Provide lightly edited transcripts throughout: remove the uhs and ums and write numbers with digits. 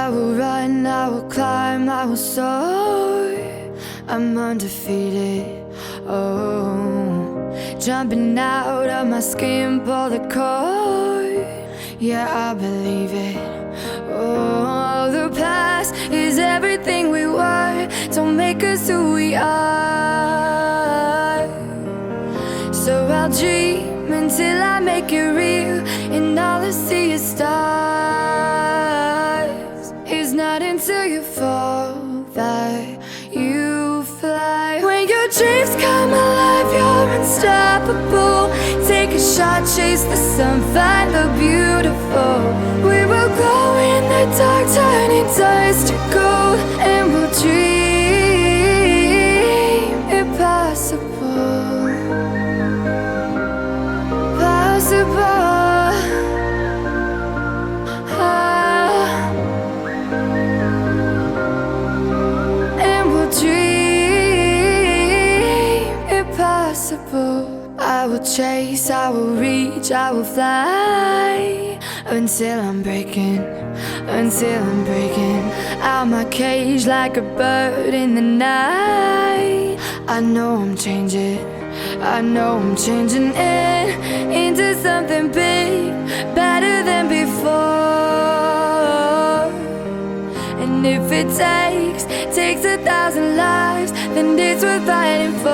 I will run, I will climb, I will soar. I'm undefeated, oh. Jumping out of my skin, pull the cord. Yeah, I believe it. Oh, the past is everything we were. Don't make us who we are. So I'll dream until I make it real, and all I see is stars. It's not until you fall that you fly. When your dreams come alive, you're unstoppable. Take a shot, chase the sun, find the beautiful. We will glow in the dark, turning dust to gold, and we'll dream impossible. And we'll dream impossible. I will chase, I will reach, I will fly until I'm breaking out my cage like a bird in the night. I know I'm changing into something big, better than before. And if it takes 1,000 lives, then it's worth fighting for.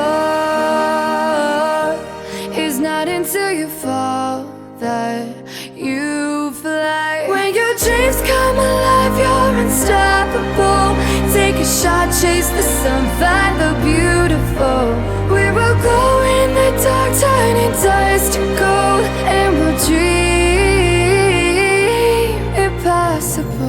It's not until you fall that you fly. When your dreams come alive, you're unstoppable. Take a shot, chase the sun, find the beautiful. We will go in the dark, turning dust to gold, and we'll dream impossible.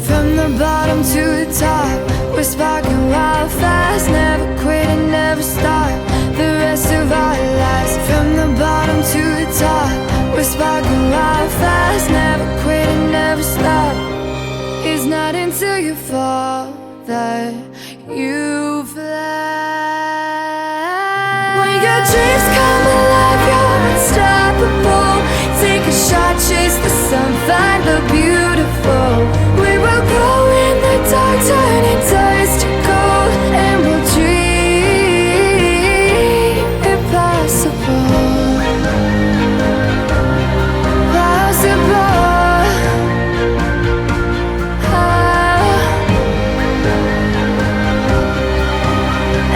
From the bottom to the top, we're sparking wild fast. Never quit and never stop the rest of our lives. From the bottom to the top, we're sparking wild fast. Never quit and never stop. It's not until you fall that you fly. When your dreams come alive, you're unstoppable. Take a shot, chase the sun, find the beautiful. We will go in the dark, turning dust to gold, and we'll dream impossible.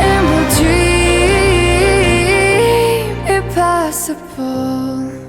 And we'll dream impossible.